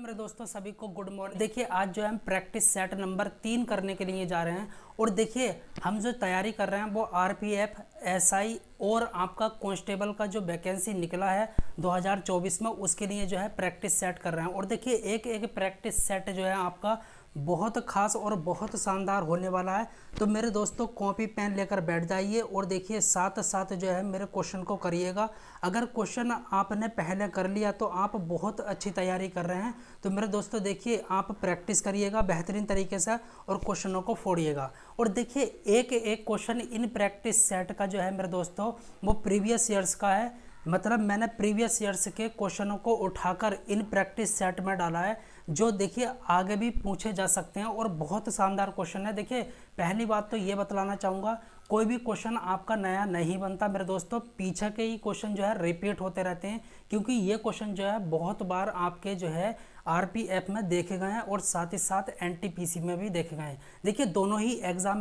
मेरे दोस्तों सभी को गुड मॉर्निंग। देखिए आज जो है हम प्रैक्टिस सेट नंबर 3 करने के लिए जा रहे हैं और देखिए हम जो तैयारी कर रहे हैं वो आरपीएफ एसआई और आपका कांस्टेबल का जो वैकेंसी निकला है 2024 में उसके लिए जो है प्रैक्टिस सेट कर रहे हैं। और देखिए एक एक प्रैक्टिस सेट जो है आपका बहुत खास और बहुत शानदार होने वाला है। तो मेरे दोस्तों कॉपी पेन लेकर बैठ जाइए और देखिए साथ साथ जो है मेरे क्वेश्चन को करिएगा। अगर क्वेश्चन आपने पहले कर लिया तो आप बहुत अच्छी तैयारी कर रहे हैं। तो मेरे दोस्तों देखिए आप प्रैक्टिस करिएगा बेहतरीन तरीके से और क्वेश्चनों को फोड़िएगा। और देखिए एक एक क्वेश्चन इन प्रैक्टिस सेट का जो है मेरे दोस्तों वो प्रीवियस ईयर्स का है। मतलब मैंने प्रीवियस ईयर्स के क्वेश्चनों को उठाकर इन प्रैक्टिस सेट में डाला है जो देखिए आगे भी पूछे जा सकते हैं और बहुत शानदार क्वेश्चन है। देखिए पहली बात तो ये बतलाना चाहूँगा कोई भी क्वेश्चन आपका नया नहीं बनता मेरे दोस्तों, पीछे के ही क्वेश्चन जो है रिपीट होते रहते हैं क्योंकि ये क्वेश्चन जो है बहुत बार आपके जो है आरपीएफ में देखे गए हैं और साथ ही साथ एनटीपीसी में भी देखे गए हैं। देखिए दोनों ही एग्ज़ाम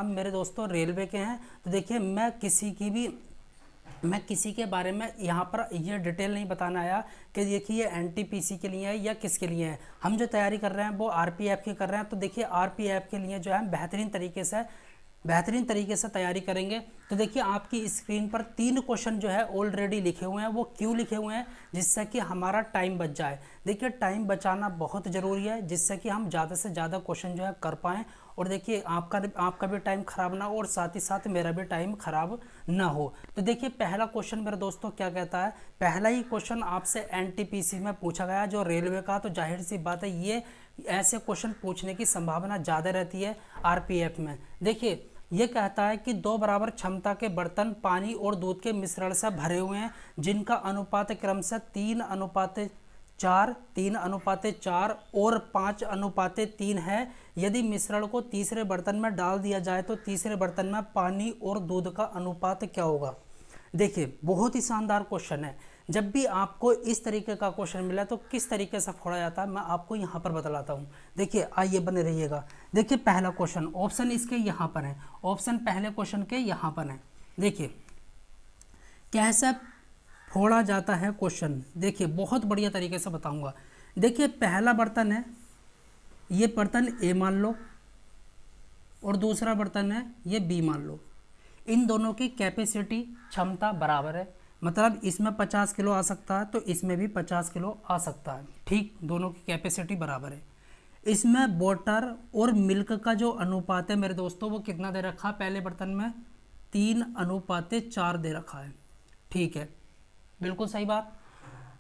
मेरे दोस्तों रेलवे के हैं। तो देखिए मैं किसी के बारे में यहाँ पर ये डिटेल नहीं बताना आया कि देखिए ये एनटीपीसी के लिए है या किसके लिए है। हम जो तैयारी कर रहे हैं वो आरपीएफ की कर रहे हैं। तो देखिए आरपीएफ के लिए जो है बेहतरीन तरीके से तैयारी करेंगे। तो देखिए आपकी स्क्रीन पर 3 क्वेश्चन जो है ऑलरेडी लिखे हुए हैं। वो क्यों लिखे हुए हैं? जिससे कि हमारा टाइम बच जाए। देखिए टाइम बचाना बहुत ज़रूरी है जिससे कि हम ज़्यादा से ज़्यादा क्वेश्चन जो है कर पाएँ और देखिए आपका भी टाइम ख़राब ना हो और साथ ही साथ मेरा भी टाइम ख़राब ना हो। तो देखिए पहला क्वेश्चन मेरे दोस्तों क्या कहता है, पहला ही क्वेश्चन आपसे एनटीपीसी में पूछा गया जो रेलवे का। तो जाहिर सी बात है ये ऐसे क्वेश्चन पूछने की संभावना ज़्यादा रहती है आरपीएफ में। देखिए ये कहता है कि 2 बराबर क्षमता के बर्तन पानी और दूध के मिश्रण से भरे हुए हैं जिनका अनुपात क्रम से 3:4, 3:4 और 5:3 है। यदि मिश्रण को तीसरे बर्तन में डाल दिया जाए तो तीसरे बर्तन में पानी और दूध का अनुपात क्या होगा? देखिए बहुत ही शानदार क्वेश्चन है। जब भी आपको इस तरीके का क्वेश्चन मिला तो किस तरीके से फोड़ा जाता है मैं आपको यहाँ पर बतलाता हूँ। देखिए आइए बने रहिएगा। देखिए पहला क्वेश्चन ऑप्शन इसके यहाँ पर है, ऑप्शन पहले क्वेश्चन के यहाँ पर है। देखिए कैसे फोड़ा जाता है क्वेश्चन, देखिए बहुत बढ़िया तरीके से बताऊँगा। देखिए पहला बर्तन है, ये बर्तन ए मान लो और दूसरा बर्तन है ये बी मान लो। इन दोनों की कैपेसिटी क्षमता बराबर है, मतलब इसमें 50 किलो आ सकता है तो इसमें भी 50 किलो आ सकता है। ठीक, दोनों की कैपेसिटी बराबर है। इसमें वाटर और मिल्क का जो अनुपात है मेरे दोस्तों वो कितना दे रखा है? पहले बर्तन में 3:4 दे रखा है। ठीक है, बिल्कुल सही बात।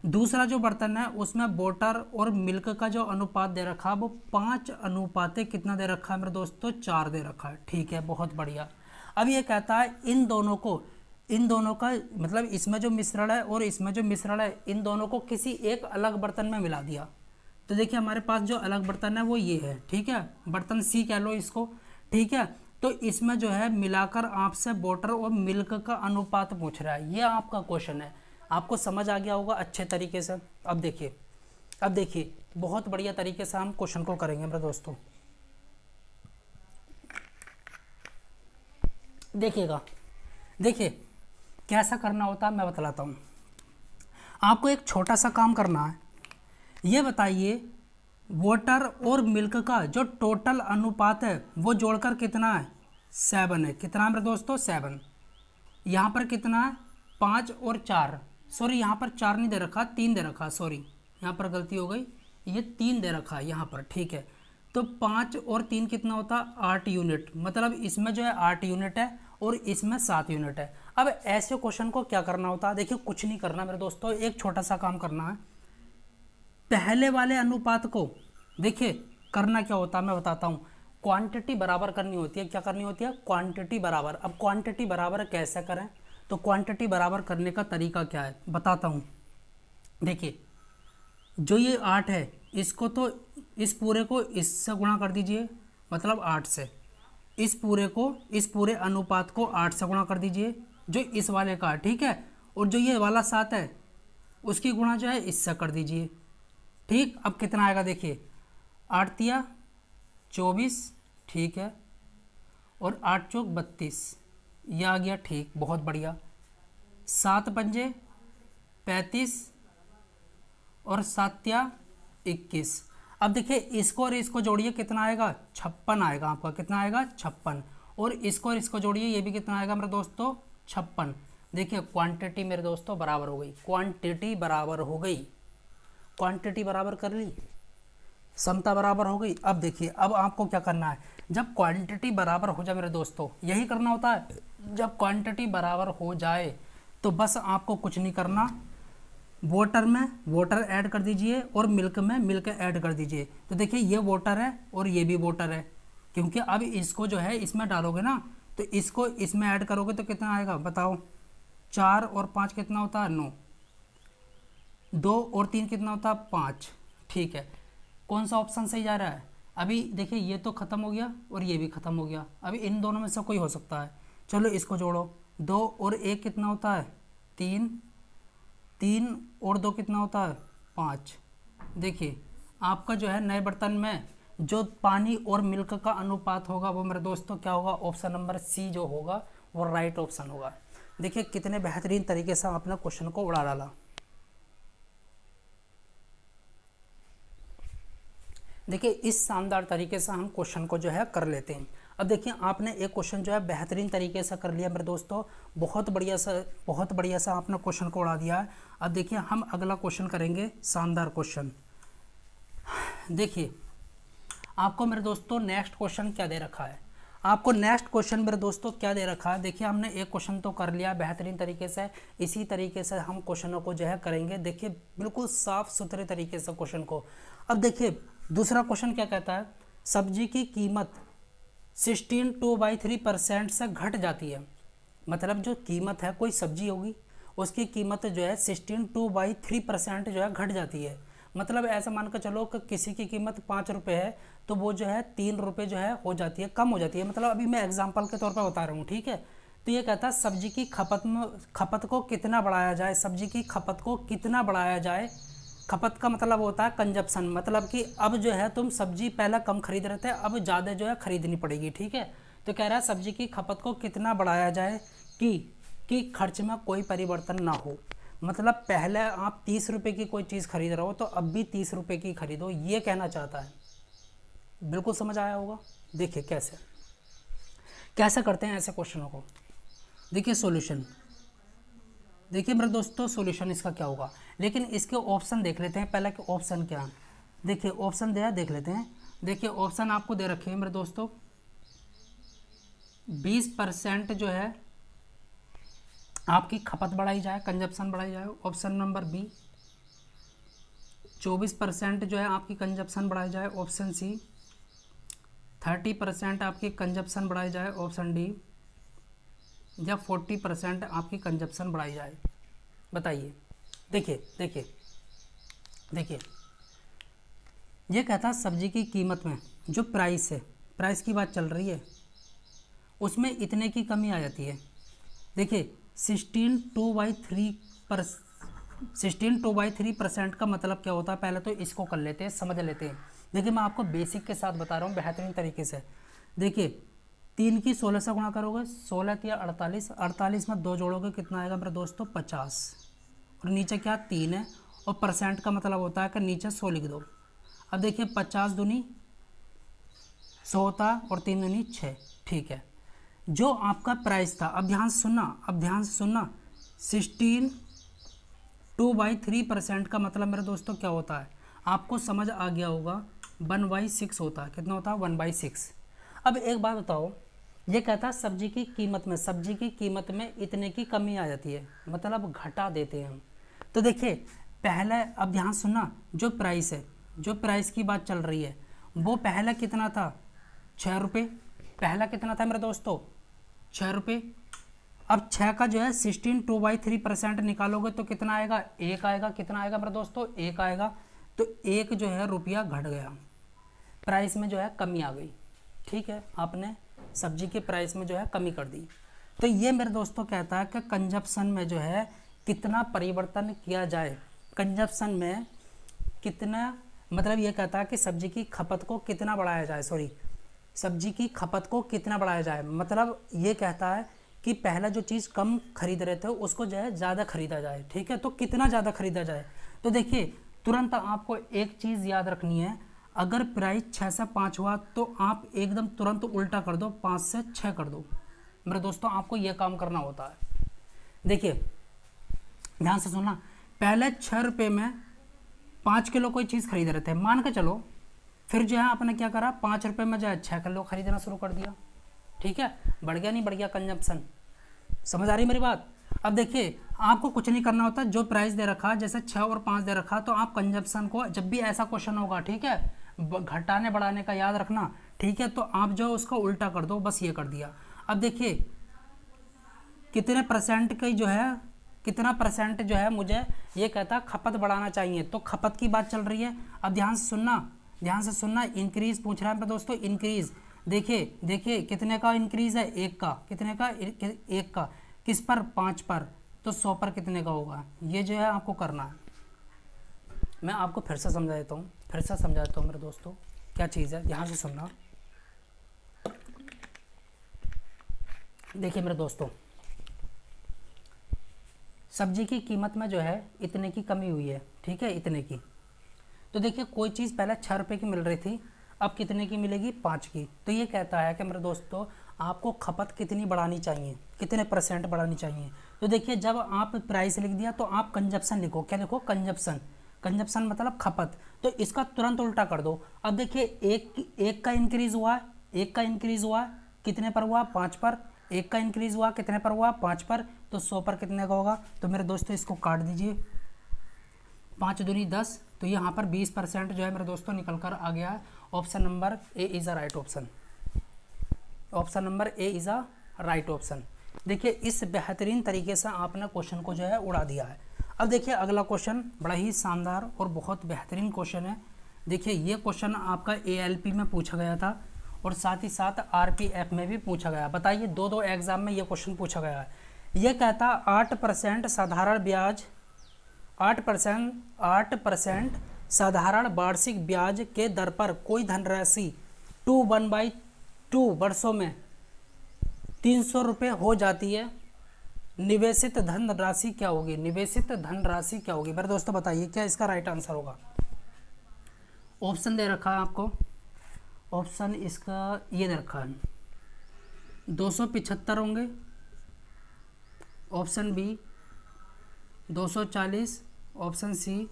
दूसरा जो बर्तन है उसमें वाटर और मिल्क का जो अनुपात दे रखा है वो 5 कितना दे रखा है मेरे दोस्तों? 4 दे रखा है। ठीक है, बहुत बढ़िया। अब ये कहता है इन दोनों का मतलब इसमें जो मिश्रण है और इसमें जो मिश्रण है इन दोनों को किसी एक अलग बर्तन में मिला दिया। तो देखिए हमारे पास जो अलग बर्तन है वो ये है। ठीक है, बर्तन सी कह लो इसको। ठीक है, तो इसमें जो है मिलाकर आपसे वाटर और मिल्क का अनुपात पूछ रहा है। ये आपका क्वेश्चन है, आपको समझ आ गया होगा अच्छे तरीके से। अब देखिए बहुत बढ़िया तरीके से हम क्वेश्चन को करेंगे मेरे दोस्तों। देखिए कैसा करना होता है मैं बतलाता हूँ। आपको एक छोटा सा काम करना है। ये बताइए वाटर और मिल्क का जो टोटल अनुपात है वो जोड़कर कितना है? 7 है। कितना है मेरे दोस्तों? 7। यहाँ पर कितना है? 5 और 4, सॉरी यहाँ पर 4 नहीं दे रखा, 3 दे रखा, सॉरी यहाँ पर गलती हो गई, ये 3 दे रखा है यहाँ पर। ठीक है, तो 5 और 3 कितना होता है? 8 यूनिट। मतलब इसमें जो है 8 यूनिट है और इसमें 7 यूनिट है। अब ऐसे क्वेश्चन को क्या करना होता है? देखिए कुछ नहीं करना मेरे दोस्तों, एक छोटा सा काम करना है। पहले वाले अनुपात को देखिए करना क्या होता है मैं बताता हूँ। क्वांटिटी बराबर करनी होती है। क्या करनी होती है? क्वांटिटी बराबर। अब क्वांटिटी बराबर कैसे करें? तो क्वांटिटी बराबर करने का तरीका क्या है बताता हूँ। देखिए जो ये 8 है इसको तो इस पूरे को इससे गुणा कर दीजिए, मतलब 8 से। इस पूरे अनुपात को 8 से गुणा कर दीजिए जो इस वाले का। ठीक है, और जो ये वाला 7 है उसकी गुणा जो है इससे कर दीजिए। ठीक, अब कितना आएगा? देखिए 8 तिया 24, ठीक है, और 8 चौक 32, ये आ गया। ठीक, बहुत बढ़िया। 7 पंजे 35 और 7×21। अब देखिए इसको और इसको जोड़िए, कितना आएगा 56 आएगा आपका, कितना आएगा 56। और इसको जोड़िए, ये भी कितना आएगा मेरे दोस्तों 56। देखिए क्वांटिटी मेरे दोस्तों बराबर हो गई, क्वांटिटी बराबर हो गई, क्वांटिटी बराबर कर ली, समता बराबर हो गई। अब देखिए अब आपको क्या करना है, जब क्वांटिटी बराबर हो जाए मेरे दोस्तों, यही करना होता है, जब क्वांटिटी बराबर हो जाए तो बस आपको कुछ नहीं करना, वाटर में वाटर ऐड कर दीजिए और मिल्क में मिल्क ऐड कर दीजिए। तो देखिए ये वाटर है और ये भी वाटर है, क्योंकि अब इसको जो है इसमें डालोगे ना, तो इसको इसमें ऐड करोगे तो कितना आएगा बताओ, 4 और 5 कितना होता है 9, 2 और 3 कितना होता है 5। ठीक है, कौन सा ऑप्शन सही जा रहा है? अभी देखिए ये तो ख़त्म हो गया और ये भी ख़त्म हो गया, अभी इन दोनों में से कोई हो सकता है। चलो इसको जोड़ो, 2 और 1 कितना होता है 3, 3 और 2 कितना होता है 5। देखिए आपका जो है नए बर्तन में जो पानी और मिल्क का अनुपात होगा वो मेरे दोस्तों क्या होगा, ऑप्शन नंबर सी जो होगा वो राइट ऑप्शन होगा। देखिए कितने बेहतरीन तरीके से आपने क्वेश्चन को उड़ा डाला। देखिए इस शानदार तरीके से हम क्वेश्चन को जो है कर लेते हैं। अब देखिए आपने एक क्वेश्चन जो है बेहतरीन तरीके से कर लिया मेरे दोस्तों, बहुत बढ़िया सा आपने क्वेश्चन को उड़ा दिया है। अब देखिए हम अगला क्वेश्चन करेंगे, शानदार क्वेश्चन। देखिए आपको मेरे दोस्तों नेक्स्ट क्वेश्चन क्या दे रखा है, आपको नेक्स्ट क्वेश्चन मेरे दोस्तों क्या दे रखा है। देखिए हमने एक क्वेश्चन तो कर लिया बेहतरीन तरीके से, इसी तरीके से हम क्वेश्चनों को जो है करेंगे। देखिए बिल्कुल साफ सुथरे तरीके से क्वेश्चन को। अब देखिए दूसरा क्वेश्चन क्या कहता है, सब्जी की कीमत 16/3% से घट जाती है। मतलब जो कीमत है, कोई सब्जी होगी उसकी कीमत जो है 16/3% जो है घट जाती है। मतलब ऐसा मान कर चलो कि किसी की कीमत 5 रुपये है तो वो जो है 3 रुपये जो है हो जाती है, कम हो जाती है। मतलब अभी मैं एग्जांपल के तौर पर बता रहा हूँ, ठीक है। तो ये कहता है सब्जी की खपत को कितना बढ़ाया जाए, सब्जी की खपत को कितना बढ़ाया जाए। खपत का मतलब होता है कंजप्शन, मतलब कि अब जो है तुम सब्जी पहले कम खरीद रहे थे, अब ज़्यादा जो है खरीदनी पड़ेगी, ठीक है। तो कह रहा है सब्जी की खपत को कितना बढ़ाया जाए कि खर्च में कोई परिवर्तन ना हो। मतलब पहले आप 30 रुपये की कोई चीज़ खरीद रहे हो तो अब भी 30 रुपये की खरीदो, ये कहना चाहता है। बिल्कुल समझ आया होगा। देखिए कैसे करते हैं ऐसे क्वेश्चनों को। देखिए सॉल्यूशन, देखिए मेरे दोस्तों सॉल्यूशन इसका क्या होगा, लेकिन इसके ऑप्शन देख लेते हैं पहले कि ऑप्शन क्या है। देखिए ऑप्शन दिया देख लेते हैं। देखिए ऑप्शन आपको दे रखे हैं मेरे दोस्तों, 20% जो है आपकी खपत बढ़ाई जाए, कंजप्शन बढ़ाई जाए, ऑप्शन नंबर बी। 24% जो है आपकी कंजप्शन बढ़ाई जाए, ऑप्शन सी। 30% आपकी कंजप्शन बढ़ाई जाए, ऑप्शन डी। या 40% आपकी कंजप्शन बढ़ाई जाए, बताइए। देखिए ये कहता है सब्जी की कीमत में जो प्राइस है, प्राइस की बात चल रही है, उसमें इतने की कमी आ जाती है। देखिए 16/3% का मतलब क्या होता है, पहले तो इसको कर लेते हैं, समझ लेते हैं। देखिए मैं आपको बेसिक के साथ बता रहा हूँ बेहतरीन तरीके से। देखिए 3 की 16 से गुणा करोगे, 16 या 48, 48 में 2 जोड़ोगे कितना आएगा मेरे दोस्तों 50। और नीचे क्या 3 है, और परसेंट का मतलब होता है कि नीचे 100 लिख दो। अब देखिए 50 दूनी 100 होता है और 3 दूनी 6, ठीक है। जो आपका प्राइस था, अब ध्यान से सुनना, 16/3% का मतलब मेरे दोस्तों क्या होता है, आपको समझ आ गया होगा, 1/6 होता है। कितना होता है 1/6। अब एक बात बताओ, ये कहता है सब्जी की कीमत में इतने की कमी आ जाती है, मतलब घटा देते हैं हम। तो देखिए पहले, अब ध्यान सुनना, जो प्राइस की बात चल रही है वो पहला कितना था 6 रुपये, पहला कितना था मेरे दोस्तों 6 रुपये। अब 6 का जो है 16/3% निकालोगे तो कितना आएगा, 1 आएगा। कितना आएगा मेरे दोस्तों 1 आएगा। तो 1 जो है रुपया घट गया, प्राइस में जो है कमी आ गई, ठीक है। आपने सब्जी के प्राइस में जो है कमी कर दी। तो ये मेरे दोस्तों कहता है कि कंजप्शन में जो है कितना परिवर्तन किया जाए, कंजप्शन में कितना, मतलब ये कहता है कि सब्जी की खपत को कितना बढ़ाया जाए, मतलब ये कहता है कि पहला जो चीज़ कम खरीद रहे थे उसको जो है ज़्यादा खरीदा जाए, ठीक है। तो कितना ज़्यादा खरीदा जाए, तो देखिए तुरंत आपको एक चीज़ याद रखनी है, अगर प्राइस 6 से 5 हुआ तो आप एकदम तुरंत उल्टा कर दो, 5 से 6 कर दो। मेरे दोस्तों आपको यह काम करना होता है। देखिए ध्यान से सुनना, पहले 6 रुपये में 5 किलो कोई चीज़ खरीद रहे थे, मान के चलो, फिर जो है आपने क्या करा, 5 रुपये में जो है 6 किलो खरीदना शुरू कर दिया। ठीक है, बढ़ गया नहीं बढ़ गया कंजप्शन? समझ आ रही मेरी बात? अब देखिए आपको कुछ नहीं करना होता, जो प्राइस दे रखा, जैसे 6 और 5 दे रखा, तो आप कंजप्शन को जब भी ऐसा क्वेश्चन होगा, ठीक है, घटाने बढ़ाने का याद रखना, ठीक है, तो आप जो उसको उल्टा कर दो, बस ये कर दिया। अब देखिए कितने परसेंट की जो है, कितना परसेंट जो है मुझे ये कहता खपत बढ़ाना चाहिए, तो खपत की बात चल रही है। अब ध्यान से सुनना, ध्यान से सुनना, इंक्रीज पूछ रहा है दोस्तों, इंक्रीज। देखिए देखिए कितने का इंक्रीज है, 1 का, कितने का, 1 का, किस पर, 5 पर, तो 100 पर कितने का होगा, ये जो है आपको करना है। मैं आपको फिर से समझा देता हूँ, फिर से समझा देता हूँ मेरे दोस्तों क्या चीज़ है, ध्यान से सुनना। देखिए मेरे दोस्तों, सब्जी की कीमत में जो है इतने की कमी हुई है, ठीक है, इतने की। तो देखिए कोई चीज़ पहले 6 रुपये की मिल रही थी, अब कितने की मिलेगी, 5 की। तो ये कहता है कि मेरे दोस्तों आपको खपत कितनी बढ़ानी चाहिए, कितने परसेंट बढ़ानी चाहिए। तो देखिए जब आप प्राइस लिख दिया तो आप कंजप्शन लिखो, क्या लिखो, कंजप्शन। कंजप्शन मतलब खपत, तो इसका तुरंत उल्टा कर दो। अब देखिए एक का इंक्रीज हुआ है, एक का इंक्रीज हुआ है, कितने पर हुआ, 5 पर। एक का इंक्रीज हुआ, कितने पर हुआ, 5 पर, तो 100 पर कितने का होगा। तो मेरे दोस्तों इसको काट दीजिए, 5 दूनी 10, तो यहाँ पर 20% जो है मेरे दोस्तों निकल कर आ गया है। Option number A is a right option, option number A is a right option. देखिए इस बेहतरीन तरीके से आपने क्वेश्चन को जो है उड़ा दिया है। अब देखिए अगला क्वेश्चन बड़ा ही शानदार और बहुत बेहतरीन क्वेश्चन है। देखिए ये क्वेश्चन आपका ALP में पूछा गया था और साथ ही साथ RPF में भी पूछा गया। बताइए दो एग्जाम में ये क्वेश्चन पूछा गया है। ये कहता 8% साधारण ब्याज, 8% साधारण वार्षिक ब्याज के दर पर कोई धनराशि 1/2 वर्षों में 300 रुपये हो जाती है। निवेशित धनराशि क्या होगी, निवेशित धनराशि क्या होगी मेरे दोस्तों, बताइए क्या इसका राइट आंसर होगा। ऑप्शन दे रखा है आपको, ऑप्शन इसका ये दे रखा है, 275 होंगे, ऑप्शन बी 240, ऑप्शन सी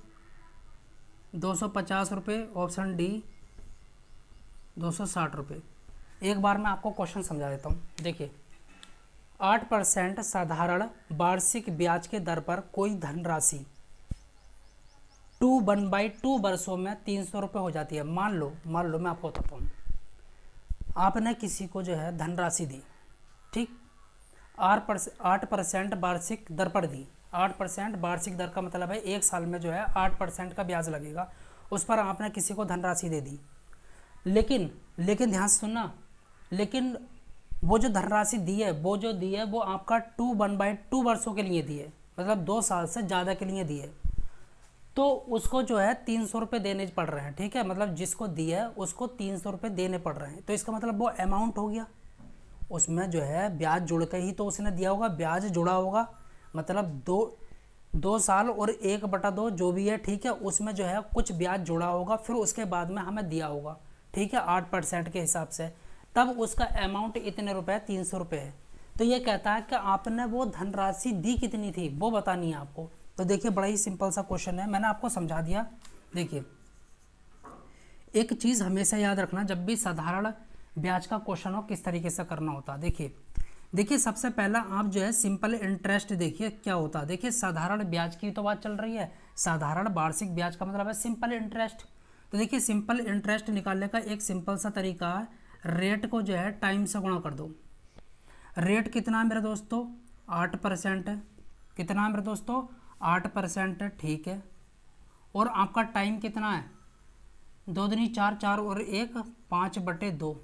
250 रुपये, ऑप्शन डी 260 रुपये। एक बार मैं आपको क्वेश्चन समझा देता हूँ। देखिए 8% साधारण वार्षिक ब्याज के दर पर कोई धनराशि 1/2 वर्षों में 300 रुपये हो जाती है। मान लो मैं आपको बताता हूँ, आपने किसी को जो है धनराशि दी, ठीक, 8% वार्षिक दर पर दी। 8% वार्षिक दर का मतलब है 1 साल में जो है 8% का ब्याज लगेगा, उस पर आपने किसी को धनराशि दे दी। लेकिन ध्यान से सुनना, लेकिन वो जो धनराशि दी है, वो जो दी है वो आपका 1/2 वर्षों के लिए दी है, मतलब 2 साल से ज़्यादा के लिए दी है। तो उसको जो है 300 रुपये देने पड़ रहे हैं, ठीक है, मतलब जिसको दी है उसको 300 रुपये देने पड़ रहे हैं। तो इसका मतलब वो अमाउंट हो गया, उसमें जो है ब्याज जुड़ के ही तो उसने दिया होगा, ब्याज जुड़ा होगा, मतलब 2 साल और 1/2 जो भी है, ठीक है, उसमें जो है कुछ ब्याज जुड़ा होगा, फिर उसके बाद में हमें दिया होगा, ठीक है, 8% के हिसाब से, तब उसका अमाउंट इतने रुपए, 300 रुपये है। तो ये कहता है कि आपने वो धनराशि दी कितनी थी वो बतानी है आपको। तो देखिए बड़ा ही सिंपल सा क्वेश्चन है, मैंने आपको समझा दिया। देखिए एक चीज़ हमेशा याद रखना, जब भी साधारण ब्याज का क्वेश्चन हो किस तरीके से करना होता है। देखिए सबसे पहला आप जो है सिंपल इंटरेस्ट देखिए क्या होता है। देखिए साधारण ब्याज की तो बात चल रही है, साधारण वार्षिक ब्याज का मतलब है सिंपल इंटरेस्ट। तो देखिए सिंपल इंटरेस्ट निकालने का एक सिंपल सा तरीका है, रेट को जो है टाइम से गुणा कर दो। रेट कितना है मेरे दोस्तों, 8% है, कितना है मेरे दोस्तों, 8% है, ठीक है, और आपका टाइम कितना है, 2 दूनी 4, 4 और 1 5/2,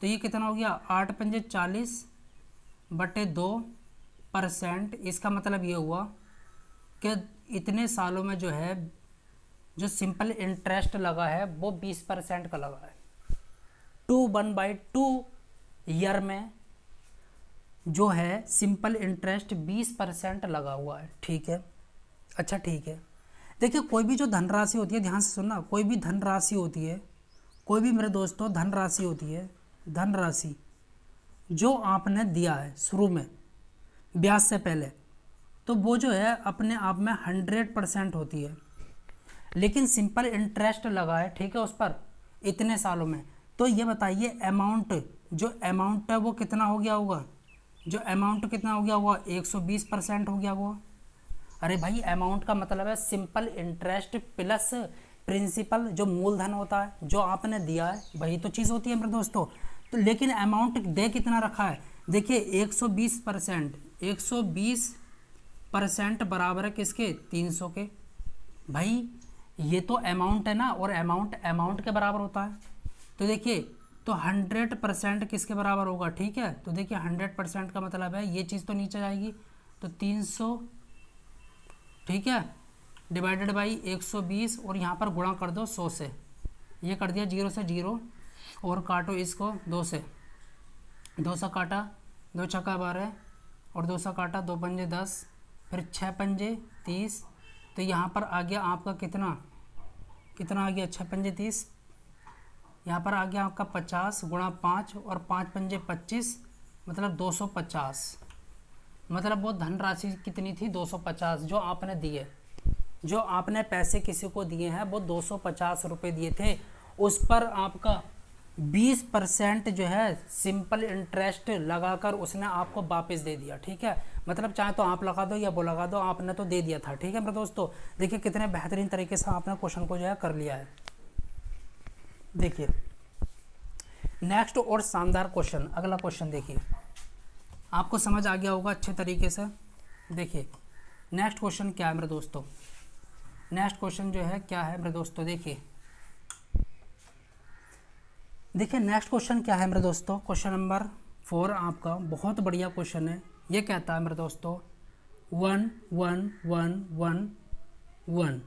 तो ये कितना हो गया, 8 पंजे 40/2%। इसका मतलब ये हुआ कि इतने सालों में जो है जो सिंपल इंटरेस्ट लगा है वो 20% का लगा है। 1/2 ईयर में जो है सिंपल इंटरेस्ट 20% लगा हुआ है, ठीक है, अच्छा ठीक है। देखिए कोई भी जो धनराशि होती है, ध्यान से सुनना, कोई भी धनराशि होती है, कोई भी मेरे दोस्तों धनराशि होती है, धनराशि जो आपने दिया है शुरू में ब्याज से पहले, तो वो जो है अपने आप में 100% होती है। लेकिन सिंपल इंटरेस्ट लगा है, ठीक है, उस पर इतने सालों में, तो ये बताइए अमाउंट, जो अमाउंट है वो कितना हो गया होगा, जो अमाउंट कितना हो गया होगा, 120% हो गया होगा। अरे भाई अमाउंट का मतलब है सिंपल इंटरेस्ट प्लस प्रिंसिपल, जो मूलधन होता है जो आपने दिया है, वही तो चीज़ होती है मेरे दोस्तों। तो लेकिन अमाउंट दे कितना रखा है, देखिए 120%, 120% बराबर है किसके, 300 के। भाई ये तो अमाउंट है ना, और अमाउंट अमाउंट के बराबर होता है। तो देखिए तो 100% किसके बराबर होगा, ठीक है। तो देखिए 100% का मतलब है ये चीज़ तो नीचे जाएगी, तो 300, ठीक है, डिवाइडेड बाई 120, और यहाँ पर गुणा कर दो 100 से, ये कर दिया 0 से 0, और काटो इसको 2 से, 2 से काटा, 2 छक्का 12, और 2 से काटा 2 पंजे 10, फिर 6 पंजे 30, तो यहाँ पर आ गया आपका कितना, कितना आ गया, 6 पंजे 30, यहाँ पर आ गया आपका 50 गुणा 5, और 5 पंजे 25, मतलब 250। मतलब वो धनराशि कितनी थी, 250, जो आपने दिए, जो आपने पैसे किसी को दिए हैं वो 250 रुपये दिए थे, उस पर आपका 20% जो है सिंपल इंटरेस्ट लगाकर उसने आपको वापस दे दिया, ठीक है। मतलब चाहे तो आप लगा दो या वो लगा दो, आपने तो दे दिया था, ठीक है मेरे दोस्तों। देखिए कितने बेहतरीन तरीके से आपने क्वेश्चन को जो है कर लिया है। देखिए नेक्स्ट और शानदार क्वेश्चन, अगला क्वेश्चन देखिए, आपको समझ आ गया होगा अच्छे तरीके से। देखिए नेक्स्ट क्वेश्चन क्या है मेरे दोस्तों, नेक्स्ट क्वेश्चन जो है क्या है मेरे दोस्तों, देखिए नेक्स्ट क्वेश्चन क्या है मेरे दोस्तों, क्वेश्चन नंबर 4 आपका बहुत बढ़िया क्वेश्चन है। ये कहता है मेरे दोस्तों 1 1 1 1 1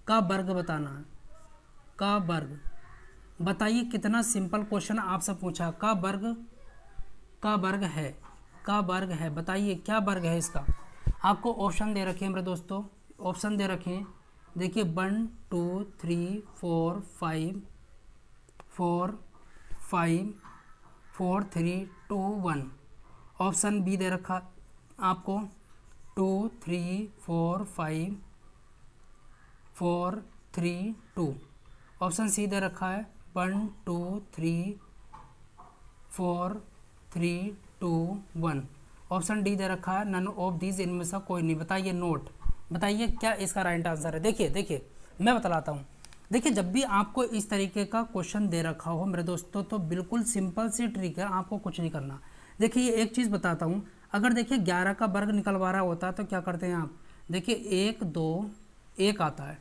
का वर्ग बताना है, का वर्ग बताइए। कितना सिंपल क्वेश्चन आपसे पूछा, का वर्ग, का वर्ग है, का वर्ग है, बताइए क्या वर्ग है इसका। आपको ऑप्शन दे रखे हैं मेरे दोस्तों, ऑप्शन दे रखे हैं, देखिए 1 2 3 4 5 4 5 4 3 2 1। ऑप्शन बी दे रखा आपको 2 3 4 5 4 3 2। ऑप्शन सी दे रखा है 1 2 3 4 3 2 1। ऑप्शन डी दे रखा है नन ऑफ दीज, इनमें से कोई नहीं। बताइए नोट, बताइए क्या इसका राइट आंसर है। देखिए मैं बतलाता हूँ। देखिए जब भी आपको इस तरीके का क्वेश्चन दे रखा हो मेरे दोस्तों, तो बिल्कुल सिंपल सी ट्रिक है, आपको कुछ नहीं करना। देखिए एक चीज़ बताता हूँ, अगर देखिए 11 का वर्ग निकलवा रहा होता है तो क्या करते हैं आप, देखिए 1 2 1 आता है।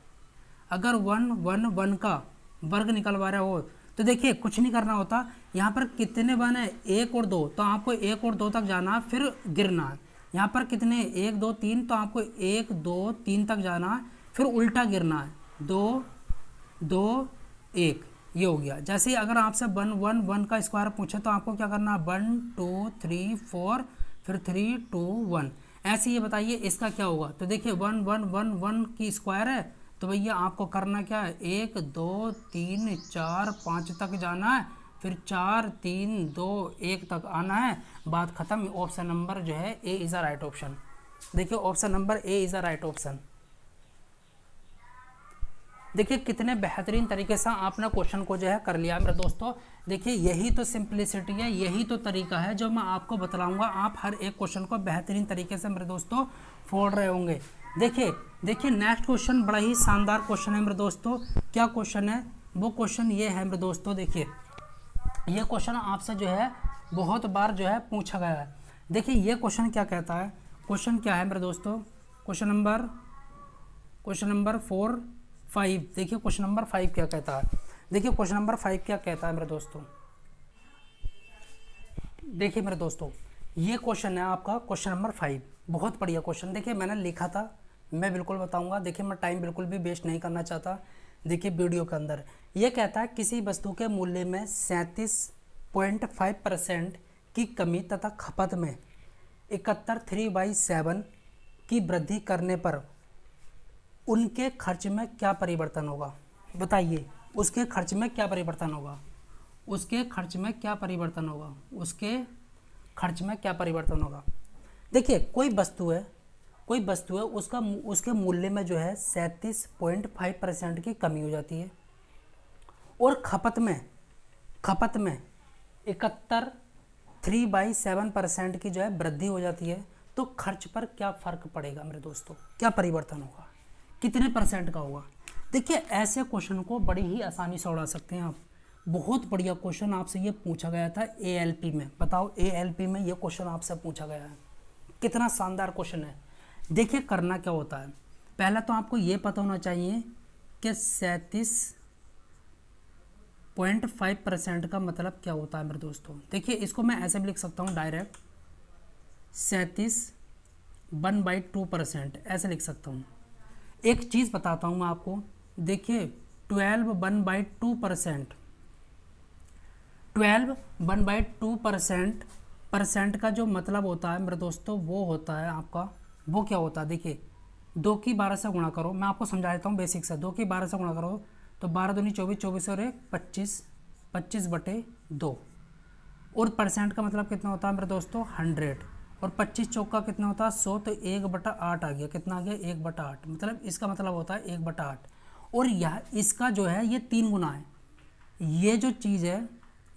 अगर 1 1 1 का वर्ग निकलवा रहा हो तो देखिए कुछ नहीं करना होता, यहाँ पर कितने 1 है, 1 और 2, तो आपको 1 और 2 तक जाना है, फिर गिरना है। यहाँ पर कितने 1 2 3, तो आपको 1 2 3 तक जाना है, फिर उल्टा गिरना है, 2 2 1, ये हो गया। जैसे ही अगर आपसे 1 1 1 का स्क्वायर पूछे तो आपको क्या करना है, 1 2 3 4, फिर 3 2 1। ऐसे ये बताइए इसका क्या होगा। तो देखिए 1 1 1 1 की स्क्वायर है, तो भैया आपको करना क्या है, 1 2 3 4 5 तक जाना है, फिर 4 3 2 1 तक आना है, बात खत्म। ऑप्शन नंबर जो है A is a right option. देखिए option number A is a right option. देखिए कितने बेहतरीन तरीके से आपने क्वेश्चन को जो है कर लिया मेरे दोस्तों। देखिए यही तो सिंप्लिसिटी है, यही तो तरीका है जो मैं आपको बतलाऊंगा। आप हर एक क्वेश्चन को बेहतरीन तरीके से मेरे दोस्तों फोड़ रहे होंगे। देखिए नेक्स्ट क्वेश्चन बड़ा ही शानदार क्वेश्चन है मेरे दोस्तों। क्या क्वेश्चन है, वो क्वेश्चन ये है मेरे दोस्तों। देखिए ये क्वेश्चन आपसे जो है बहुत बार जो है पूछा गया है। देखिए ये क्वेश्चन क्या कहता है, क्वेश्चन क्या है मेरे दोस्तों, क्वेश्चन नंबर 4 5। देखिए क्वेश्चन नंबर 5 क्या कहता है। देखिए क्वेश्चन नंबर 5 क्या कहता है मेरे दोस्तों। देखिए मेरे दोस्तों ये क्वेश्चन है आपका क्वेश्चन नंबर 5, बहुत बढ़िया क्वेश्चन। देखिए मैंने लिखा था, मैं बिल्कुल बताऊंगा। देखिए मैं टाइम बिल्कुल भी वेस्ट नहीं करना चाहता। देखिए वीडियो के अंदर ये कहता है किसी वस्तु के मूल्य में 37.5% की कमी तथा खपत में 71 3/7 की वृद्धि करने पर उनके खर्च में क्या परिवर्तन होगा, बताइए उसके खर्च में क्या परिवर्तन होगा, उसके खर्च में क्या परिवर्तन होगा, उसके खर्च में क्या परिवर्तन होगा। देखिए कोई वस्तु है उसका उसके मूल्य में जो है 37.5% की कमी हो जाती है और खपत में 3/7% की जो है वृद्धि हो जाती है। तो खर्च पर क्या फर्क पड़ेगा मेरे दोस्तों, क्या परिवर्तन होगा, कितने परसेंट का होगा। देखिए ऐसे क्वेश्चन को बड़ी ही आसानी से उड़ा सकते हैं आप। बहुत बढ़िया क्वेश्चन आपसे ये पूछा गया था एएलपी में, बताओ एएलपी में ये क्वेश्चन आपसे पूछा गया है, कितना शानदार क्वेश्चन है। देखिए करना क्या होता है, पहला तो आपको ये पता होना चाहिए कि 37.5% का मतलब क्या होता है मेरे दोस्तों। देखिए इसको मैं ऐसे भी लिख सकता हूँ डायरेक्ट 37/2% ऐसे लिख सकता हूँ। एक चीज़ बताता हूँ मैं आपको, देखिए 12/2% का जो मतलब होता है मेरे दोस्तों वो होता है आपका, वो क्या होता है। देखिए 2 की 12 से गुणा करो, मैं आपको समझा देता हूँ बेसिक से। 2 की 12 से गुणा करो तो 12 दूनी 24, 24 और 1 25, 25/2। और परसेंट का मतलब कितना होता है मेरे दोस्तों 100, और 25 चौका कितना होता है 100, तो 1/8 आ गया, कितना आ गया 1/8, मतलब इसका मतलब होता है 1/8। और यह इसका जो है ये 3 गुना है, ये जो चीज़ है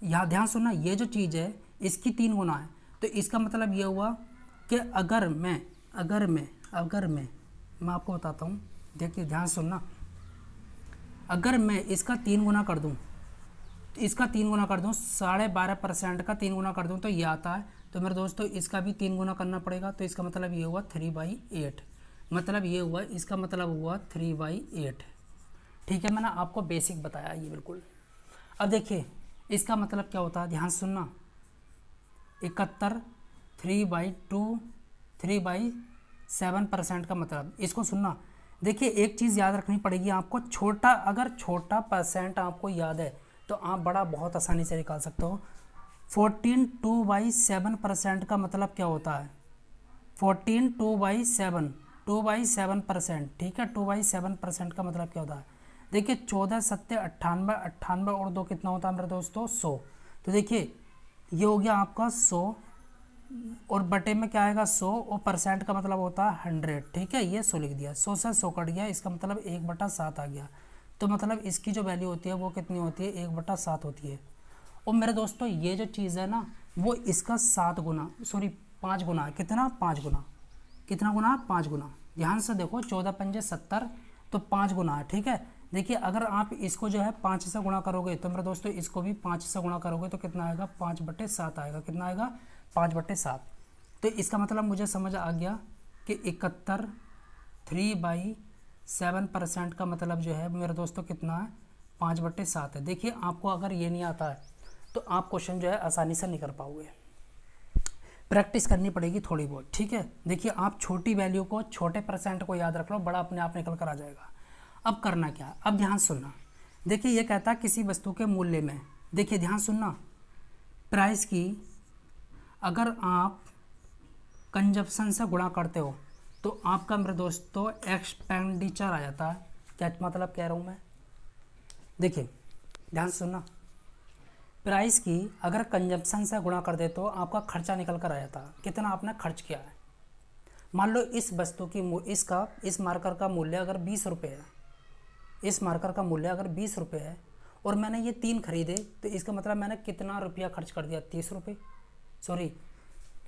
यहाँ ध्यान सुनना, ये जो चीज़ है इसकी 3 गुना है। तो इसका मतलब ये हुआ कि अगर मैं आपको बताता हूँ, देखिए ध्यान सुनना, अगर मैं इसका 3 गुना कर दूँ, तो इसका 3 गुना कर दूँ 12.5% का 3 गुना कर दूँ तो ये आता है। तो मेरे दोस्तों इसका भी 3 गुना करना पड़ेगा, तो इसका मतलब ये हुआ 3/8, मतलब ये हुआ, इसका मतलब हुआ 3/8। ठीक है, मैंने आपको बेसिक बताया ये बिल्कुल। अब देखिए इसका मतलब क्या होता है, ध्यान सुनना, 71 3/7% का मतलब, इसको सुनना। देखिए एक चीज़ याद रखनी पड़ेगी आपको, अगर छोटा परसेंट आपको याद है तो आप बड़ा बहुत आसानी से निकाल सकते हो। 14 2/7% का मतलब क्या होता है, 14 2/7%, ठीक है, 2/7% का मतलब क्या होता है। देखिए 14 7 98, 98 और 2 कितना होता है मेरे दोस्तों 100। तो देखिए ये हो गया आपका 100 और बटे में क्या आएगा 100, और परसेंट का मतलब होता है 100, ठीक है, ये 100 लिख दिया, 100 से 100 कट गया, इसका मतलब 1/7 आ गया। तो मतलब इसकी जो वैल्यू होती है वो कितनी होती है 1/7 होती है। और मेरे दोस्तों ये जो चीज़ है ना वो इसका 5 गुना है, कितना 5 गुना, कितना गुना 5 गुना। ध्यान से देखो 14 पंजे 70, तो 5 गुना है, ठीक है। देखिए अगर आप इसको जो है 5 से गुणा करोगे तो मेरे दोस्तों इसको भी 5 से गुणा करोगे तो कितना आएगा 5/7 आएगा, कितना आएगा 5/7। तो इसका मतलब मुझे समझ आ गया कि 71 3/7% का मतलब जो है मेरे दोस्तों कितना है 5/7 है। देखिए आपको अगर ये नहीं आता है तो आप क्वेश्चन जो है आसानी से नहीं कर पाओगे, प्रैक्टिस करनी पड़ेगी थोड़ी बहुत, ठीक है। देखिए आप छोटी वैल्यू को, छोटे परसेंट को याद रख लो, बड़ा अपने आप निकल कर आ जाएगा। अब करना क्या, अब ध्यान सुनना। देखिए ये कहता है किसी वस्तु के मूल्य में, देखिए ध्यान सुनना, प्राइस की अगर आप कंजप्शन से गुणा करते हो तो आपका मेरे दोस्तों एक्सपेंडिचर आ जाता है। क्या मतलब कह रहा हूँ मैं, देखिए ध्यान सुनना, प्राइस की अगर कंजप्शन से गुणा कर दे तो आपका खर्चा निकल कर आ जाता है, कितना आपने खर्च किया है। मान लो इस वस्तु की इस मार्कर का मूल्य अगर 20 रुपये है, इस मार्कर का मूल्य अगर 20 रुपये है और मैंने ये 3 खरीदे, तो इसका मतलब मैंने कितना रुपया खर्च कर दिया 30 रुपये, सॉरी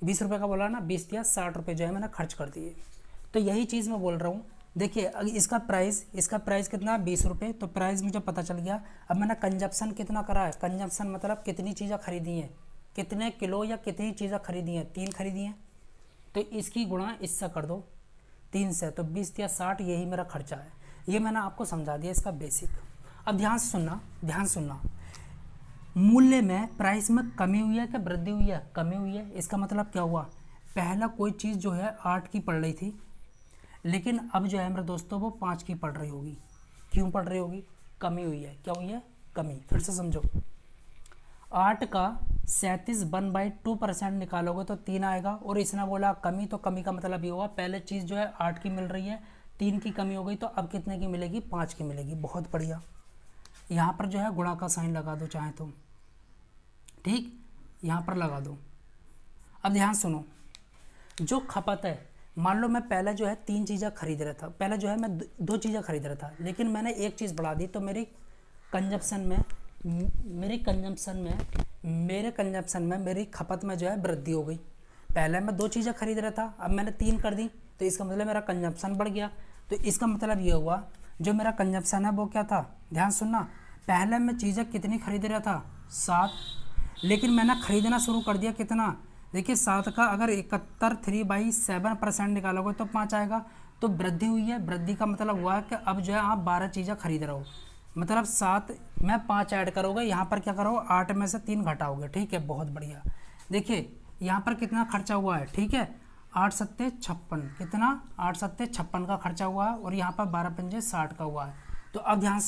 20 रुपये का बोला ना, 20 दिया 60 रुपये जो है मैंने खर्च कर दिए। तो यही चीज़ मैं बोल रहा हूँ। देखिए इसका प्राइस कितना 20 रुपये, तो प्राइस मुझे पता चल गया। अब मैंने कंजप्शन कितना करा है, कंजप्शन मतलब कितनी चीज़ें खरीदी हैं, कितने किलो या कितनी चीज़ें खरीदी हैं, 3 खरीदी हैं, तो इसकी गुणा इससे कर दो 3 से, तो 20 या 60, यही मेरा खर्चा है। ये मैंने आपको समझा दिया इसका बेसिक। अब ध्यान सुनना, मूल्य में प्राइस में कमी हुई है कि वृद्धि हुई है, कमी हुई है। इसका मतलब क्या हुआ, पहला कोई चीज़ जो है 8 की पड़ रही थी, लेकिन अब जो है मेरे दोस्तों वो 5 की पड़ रही होगी। क्यों पड़ रही होगी, कमी हुई है, क्या हुई है कमी। फिर से समझो, 8 का 37 1/2% निकालोगे तो 3 आएगा, और इसने बोला कमी, तो कमी का मतलब ये हुआ पहले चीज़ जो है 8 की मिल रही है 3 की कमी हो गई, तो अब कितने की मिलेगी, 5 की मिलेगी। बहुत बढ़िया। यहाँ पर जो है गुणा का साइन लगा दो चाहे तो, ठीक, यहाँ पर लगा दो। अब ध्यान सुनो, जो खपत है, मान लो मैं पहले जो है 3 चीज़ें खरीद रहा था, पहले जो है मैं 2 चीज़ें खरीद रहा था, लेकिन मैंने एक चीज़ बढ़ा दी, तो मेरे कंजप्शन में मेरी खपत में जो है वृद्धि हो गई। पहले मैं 2 चीज़ें खरीद रहा था, अब मैंने 3 कर दी, तो इसका मतलब मेरा कंजप्शन बढ़ गया। तो इसका मतलब ये हुआ, जो मेरा कंजप्शन है वो क्या था, ध्यान सुनना, पहले मैं चीज़ें कितनी खरीद रहा था, 7, लेकिन मैंने खरीदना शुरू कर दिया कितना, देखिए 7 का अगर 71/7% निकालोगे तो 5 आएगा, तो वृद्धि हुई है। वृद्धि का मतलब हुआ है कि अब जो है आप 12 चीज़ें खरीद रहे हो, मतलब 7 में 5 ऐड करोगे, यहाँ पर क्या करोगे, 8 में से 3 घटाओगे, ठीक है, बहुत बढ़िया। देखिए यहाँ पर कितना खर्चा हुआ है, ठीक है, 8 सत्ते 56, कितना, 8 सत्ते 56 का खर्चा हुआ है, और यहाँ पर 12 पंजे 60 का हुआ है। तो अब ध्यान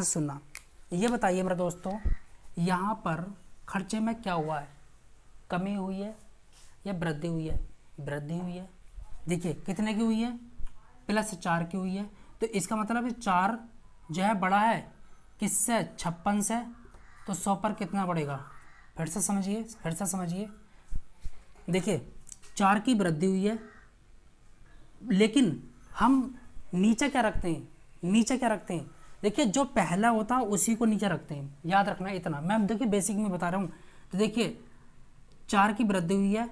सुनना, ये बताइए मेरे दोस्तों, यहाँ पर खर्चे में क्या हुआ है, कमी हुई है या वृद्धि हुई है, वृद्धि हुई है। देखिए कितने की हुई है, +4 की हुई है, तो इसका मतलब 4 जो है बड़ा है किससे, 56 से, तो 100 पर कितना बढ़ेगा, फिर से समझिए, देखिए 4 की वृद्धि हुई है, लेकिन हम नीचे क्या रखते हैं, देखिए जो पहला होता है उसी को नीचे रखते हैं, याद रखना इतना, मैं देखिए बेसिक में बता रहा हूँ। तो देखिए 4 की वृद्धि हुई है,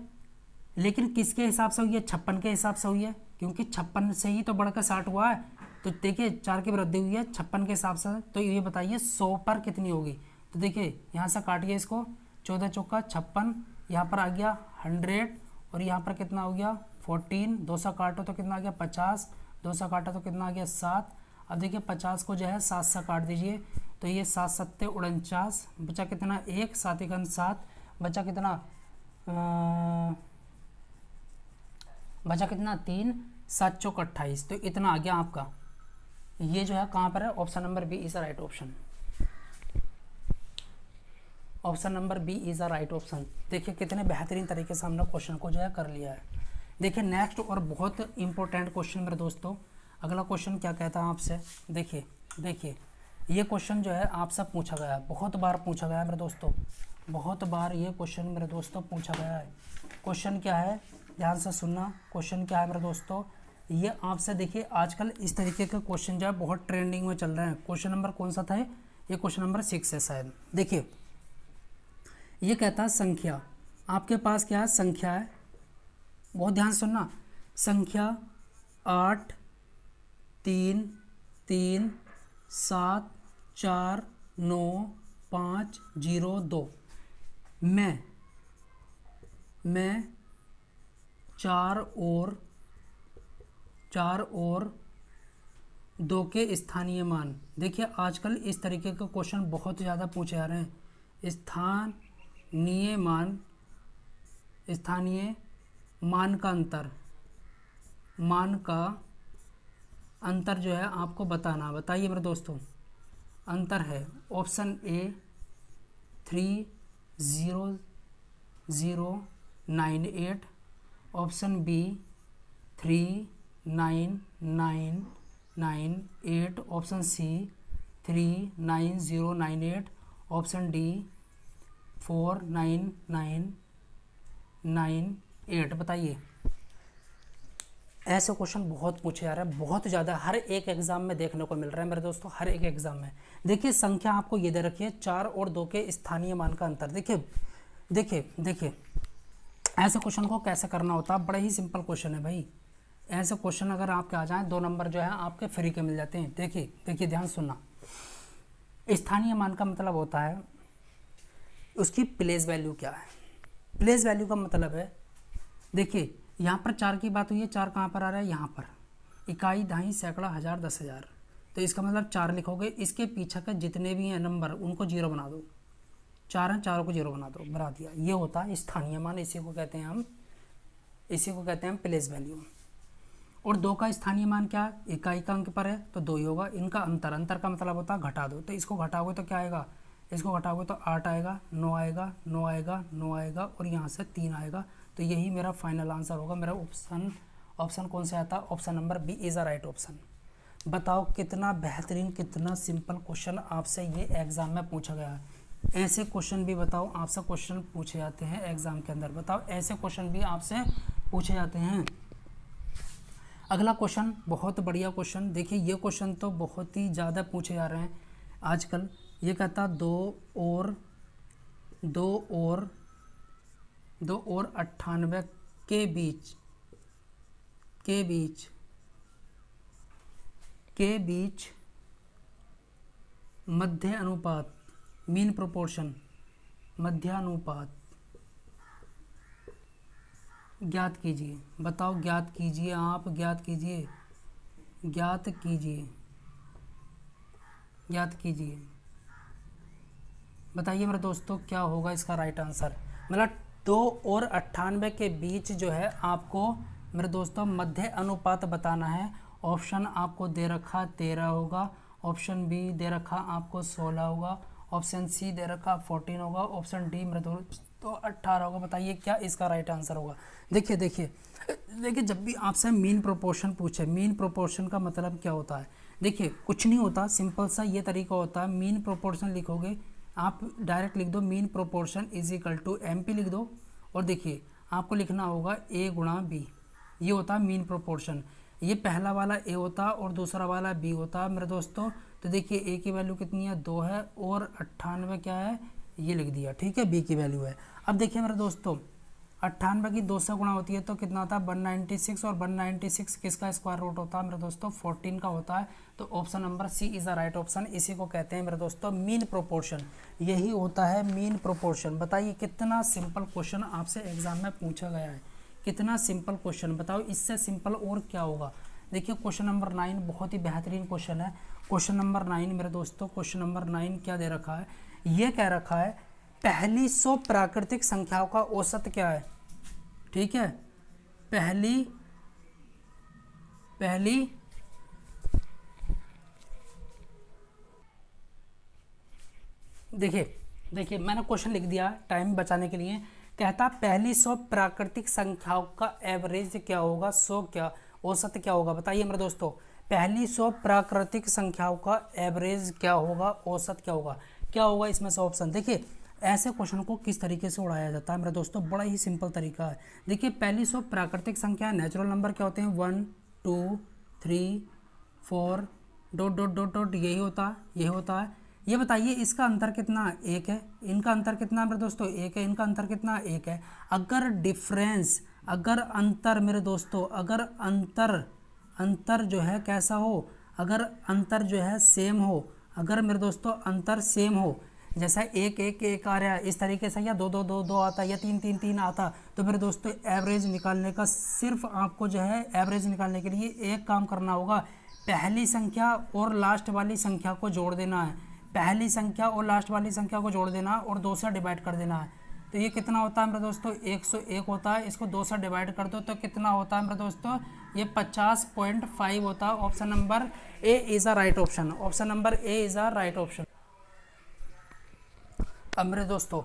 लेकिन किसके हिसाब से हुई है, 56 के हिसाब से हुई है, क्योंकि 56 से ही तो बढ़कर 60 हुआ है। तो देखिए 4 की वृद्धि हुई है 56 के हिसाब से, तो ये बताइए 100 पर कितनी होगी। तो देखिए यहाँ से काटिए इसको, 14 चौका 56, यहाँ पर आ गया 100, और यहाँ पर कितना हो गया 14, 200 काटो तो कितना आ गया 50, 200 काटा तो कितना आ गया 7। अब देखिए 50 को जो है 7 से काट दीजिए, तो ये 7 सत्ते 49, बचा कितना 1, 7 एकम 7, बचा कितना 3, 7 चौक 28, तो इतना आ गया आपका। ये जो है कहाँ पर है, option number B is a right option, option number B is a right option. देखिए कितने बेहतरीन तरीके से हमने क्वेश्चन को जो है कर लिया है। देखिए नेक्स्ट और बहुत इंपॉर्टेंट क्वेश्चन मेरे दोस्तों, अगला क्वेश्चन क्या कहता है आपसे, देखिए ये क्वेश्चन जो है आपसे पूछा गया है, बहुत बार पूछा गया है मेरे दोस्तों, बहुत बार ये क्वेश्चन मेरे दोस्तों पूछा गया है। क्वेश्चन क्या है, ध्यान से सुनना, क्वेश्चन क्या है मेरे दोस्तों, ये आपसे देखिए आजकल इस तरीके के क्वेश्चन जो है बहुत ट्रेंडिंग में चल रहे हैं। क्वेश्चन नंबर कौन सा था, ये क्वेश्चन नंबर 6 है शायद। देखिए ये कहता है संख्या, आपके पास क्या है, संख्या है, बहुत ध्यान सुनना, संख्या 8 3 3 7 4 9 5 0 2 में 4 और 2 के स्थानीय मान। देखिए आजकल इस तरीके के क्वेश्चन बहुत ज़्यादा पूछे जा रहे हैं। स्थानीय मान का अंतर जो है आपको बताना। बताइए मेरे दोस्तों, अंतर है option A 30098, option B 39998, option C 39098, option D 49998। बताइए, ऐसे क्वेश्चन बहुत पूछे जा रहे हैं, बहुत ज़्यादा, हर एक एग्जाम में देखने को मिल रहा है मेरे दोस्तों, हर एक एग्जाम में। देखिए संख्या आपको ये दे रखी है 4 और 2 के स्थानीय मान का अंतर। देखिए ऐसे क्वेश्चन को कैसे करना होता है, बड़ा ही सिंपल क्वेश्चन है भाई। ऐसे क्वेश्चन अगर आपके आ जाएँ 2 नंबर जो है आपके फ्री के मिल जाते हैं। देखिए ध्यान सुनना, स्थानीय मान का मतलब होता है उसकी प्लेस वैल्यू क्या है। प्लेस वैल्यू का मतलब है, देखिए यहाँ पर 4 की बात हुई है, 4 कहाँ पर आ रहा है, यहाँ पर, इकाई, दहाई, सैकड़ा, हज़ार, 10,000, तो इसका मतलब 4 लिखोगे, इसके पीछे के जितने भी हैं नंबर उनको 0 बना दो, 4 हैं 4 को 0 बना दो, बना दिया। ये होता है स्थानीय मान, इसी को कहते हैं हम प्लेस वैल्यू। और 2 का स्थानीय मान क्या, इकाई का अंक पर है तो 2 ही होगा। इनका अंतर का मतलब होता है घटा दो, तो इसको घटाओगे तो क्या आएगा, इसको घटाओगे तो 8 आएगा, 9 आएगा, 9 आएगा, 9 आएगा, और यहाँ से 3 आएगा। तो यही मेरा फाइनल आंसर होगा, मेरा ऑप्शन कौन सा आता है? Option number B is a right option. बताओ कितना बेहतरीन, कितना सिंपल क्वेश्चन आपसे ये एग्ज़ाम में पूछा गया है। ऐसे क्वेश्चन भी बताओ आपसे क्वेश्चन पूछे जाते हैं एग्ज़ाम के अंदर। बताओ ऐसे क्वेश्चन भी आपसे पूछे जाते हैं। अगला क्वेश्चन बहुत बढ़िया क्वेश्चन, देखिए ये क्वेश्चन तो बहुत ही ज़्यादा पूछे जा रहे हैं आजकल। ये कहता 2 और 98 के बीच मध्य अनुपात, मीन प्रोपोर्शन, मध्य अनुपात ज्ञात कीजिए। बताओ ज्ञात कीजिए, आप ज्ञात कीजिए। बताइए मेरे दोस्तों क्या होगा इसका राइट आंसर। मतलब 2 और 98 के बीच जो है आपको मेरे दोस्तों मध्य अनुपात बताना है। ऑप्शन आपको दे रखा 13 होगा, ऑप्शन बी दे रखा आपको 16 होगा, ऑप्शन सी दे रखा 14 होगा, ऑप्शन डी मेरे दोस्तों 18 होगा। बताइए क्या इसका राइट आंसर होगा। देखिए जब भी आपसे मीन प्रोपोर्शन पूछे, मीन प्रोपोर्शन का मतलब क्या होता है? देखिए कुछ नहीं होता, सिंपल सा ये तरीका होता है। मीन प्रोपोर्शन लिखोगे आप, डायरेक्ट लिख दो mean proportion is equal to MP लिख दो, और देखिए आपको लिखना होगा A गुणा B। ये होता है मीन प्रोपोर्शन। ये पहला वाला A होता है और दूसरा वाला B होता है मेरे दोस्तों। तो देखिए A की वैल्यू कितनी है? 2 है, और 98 क्या है? ये लिख दिया, ठीक है, B की वैल्यू है। अब देखिए मेरे दोस्तों 98 की 2 से गुणा होती है तो कितना होता है? 196, और 196 किसका स्क्वायर रूट होता है मेरे दोस्तों? 14 का होता है। तो option number C is the right option. इसी को कहते हैं मेरे दोस्तों मीन प्रोपोर्शन। यही होता है मीन प्रोपोर्शन। बताइए कितना सिंपल क्वेश्चन आपसे एग्जाम में पूछा गया है, कितना सिंपल क्वेश्चन। बताओ इससे सिंपल और क्या होगा। देखिए क्वेश्चन नंबर 9 बहुत ही बेहतरीन क्वेश्चन है। क्वेश्चन नंबर 9 मेरे दोस्तों, क्वेश्चन नंबर 9 क्या दे रखा है? ये कह रखा है पहली 100 प्राकृतिक संख्याओं का औसत क्या है? ठीक है, पहली देखिए मैंने क्वेश्चन लिख दिया टाइम बचाने के लिए। कहता पहली 100 प्राकृतिक संख्याओं का एवरेज क्या होगा? 100 क्या औसत क्या होगा? बताइए मेरे दोस्तों पहली 100 प्राकृतिक संख्याओं का एवरेज क्या होगा, औसत क्या होगा? क्या होगा इसमें से ऑप्शन। देखिए ऐसे क्वेश्चन को किस तरीके से उड़ाया जाता है मेरे दोस्तों, बड़ा ही सिंपल तरीका है। देखिए पहली 100 प्राकृतिक संख्या, नेचुरल नंबर क्या होते हैं? 1 2 3 4 डॉट डॉट डॉट डॉट, यही होता है। ये बताइए इसका अंतर कितना? 1 है। इनका अंतर कितना है मेरे दोस्तों? 1 है। इनका अंतर कितना? 1 है। अगर डिफरेंस, अगर अंतर मेरे दोस्तों, अगर अंतर जो है कैसा हो, अगर अंतर जो है सेम हो, अगर मेरे दोस्तों अंतर सेम हो, जैसा 1 1 1 आ रहा है इस तरीके से, या 2 2 2 2 आता, या 3 3 3 आता, तो मेरे दोस्तों एवरेज निकालने का, सिर्फ आपको जो है एवरेज निकालने के लिए एक काम करना होगा, पहली संख्या और लास्ट वाली संख्या को जोड़ देना है। पहली संख्या और लास्ट वाली संख्या को जोड़ देना और 2 से डिवाइड कर देना है। तो ये कितना होता है मेरे दोस्तों? 101 होता है। इसको 2 से डिवाइड कर दो तो कितना होता है मेरे दोस्तों? ये 50.5 होता है। Option number A is a right option. Option number A is a right option. अब मेरे दोस्तों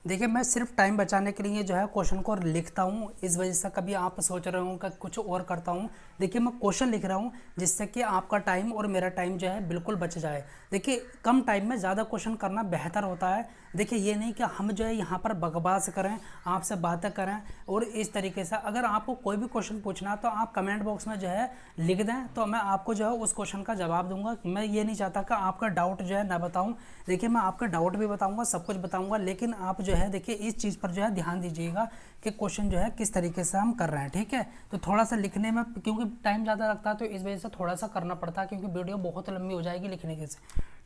देखिए मैं सिर्फ टाइम बचाने के लिए जो है क्वेश्चन को लिखता हूँ, इस वजह से कभी आप सोच रहे हो कि कुछ और करता हूँ। देखिए मैं क्वेश्चन लिख रहा हूँ जिससे कि आपका टाइम और मेरा टाइम जो है बिल्कुल बच जाए। देखिए कम टाइम में ज़्यादा क्वेश्चन करना बेहतर होता है। देखिए ये नहीं कि हम जो है यहाँ पर बकवास करें, आपसे बातें करें, और इस तरीके से अगर आपको कोई भी क्वेश्चन पूछना तो आप कमेंट बॉक्स में जो है लिख दें, तो मैं आपको जो है उस क्वेश्चन का जवाब दूंगा। मैं ये नहीं चाहता कि आपका डाउट जो है ना बताऊँ। देखिए मैं आपका डाउट भी बताऊँगा, सब कुछ बताऊँगा, लेकिन आप जो है देखिए इस चीज़ पर जो है ध्यान दीजिएगा कि क्वेश्चन जो है किस तरीके से हम कर रहे हैं। ठीक है, तो थोड़ा सा लिखने में क्योंकि टाइम ज़्यादा लगता है तो इस वजह से थोड़ा सा करना पड़ता है, क्योंकि वीडियो बहुत लंबी हो जाएगी लिखने के से।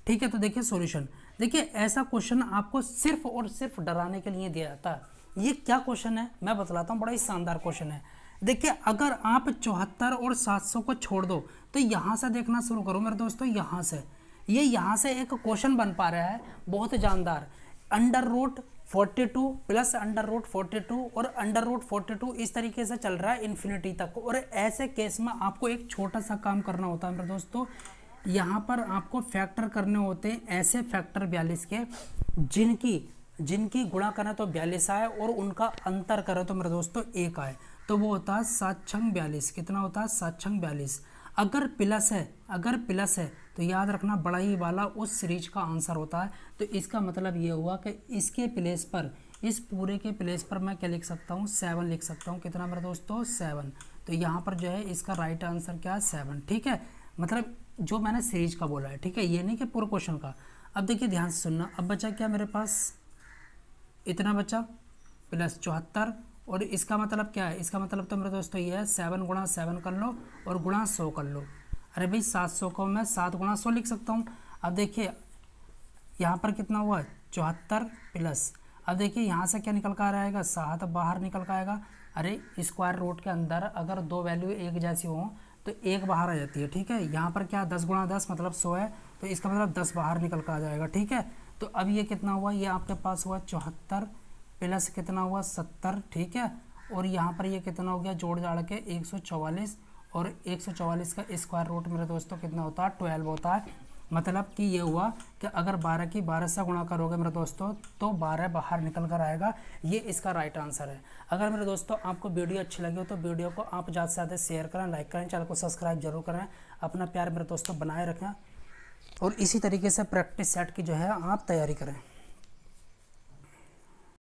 ठीक है, तो देखिए सॉल्यूशन। देखिए ऐसा क्वेश्चन आपको सिर्फ और सिर्फ डराने के लिए दिया जाता है। ये क्या क्वेश्चन है मैं बतलाता हूँ, बड़ा ही शानदार क्वेश्चन है। देखिए अगर आप 74 और 700 को छोड़ दो तो यहाँ से देखना शुरू करो मेरे दोस्तों। यहाँ से एक क्वेश्चन बन पा रहा है बहुत जानदार। √42 प्लस √42 और √42 इस तरीके से चल रहा है इन्फिनिटी तक। और ऐसे केस में आपको एक छोटा सा काम करना होता है मेरे दोस्तों, यहाँ पर आपको फैक्टर करने होते हैं ऐसे फैक्टर 42 के जिनकी गुणा करें तो 42 आए और उनका अंतर करें तो मेरे दोस्तों 1 आए। तो वो होता है 7 छंग 42। कितना होता है? 7 छंग 42। अगर प्लस है तो याद रखना बड़ा ही वाला उस सीरीज का आंसर होता है। तो इसका मतलब ये हुआ कि इसके प्लेस पर, इस पूरे के प्लेस पर मैं क्या लिख सकता हूँ? 7 लिख सकता हूँ। कितना मेरे दोस्तों? 7। तो यहाँ पर जो है इसका राइट आंसर क्या है? 7। ठीक है, मतलब जो मैंने सीरीज का बोला है, ठीक है, ये नहीं कि पूरे क्वेश्चन का। अब देखिए ध्यान से सुनना, अब बचा क्या मेरे पास? इतना बचा प्लस 74। और इसका मतलब क्या है? इसका मतलब तो मेरे दोस्तों ये है 7 गुणा 7 कर लो और गुणा 100 कर लो। अरे भाई 700 को मैं 7 गुणा 100 लिख सकता हूँ। अब देखिए यहाँ पर कितना हुआ? 74 प्लस, अब देखिए यहाँ से क्या निकल कर आएगा? 7 बाहर निकल कर आएगा। अरे स्क्वायर रूट के अंदर अगर दो वैल्यू एक जैसी हो तो एक बाहर आ जाती है। ठीक है, यहाँ पर क्या 10 गुणा 10 मतलब 100 है, तो इसका मतलब 10 बाहर निकल कर आ जाएगा। ठीक है, तो अब ये कितना हुआ? ये आपके पास हुआ 74 प्लस कितना हुआ? 70। ठीक है, और यहाँ पर ये कितना हो गया? जोड़ जाड़ के 144, और 144 का स्क्वायर रूट मेरे दोस्तों कितना होता है? 12 होता है। मतलब कि ये हुआ कि अगर 12 की 12 से गुणा करोगे मेरे दोस्तों तो 12 बाहर निकल कर आएगा। ये इसका राइट आंसर है। अगर मेरे दोस्तों आपको वीडियो अच्छी लगी हो तो वीडियो को आप ज़्यादा से ज़्यादा शेयर करें, लाइक करें, चैनल को सब्सक्राइब जरूर करें। अपना प्यार मेरे दोस्तों बनाए रखें और इसी तरीके से प्रैक्टिस सेट की जो है आप तैयारी करें।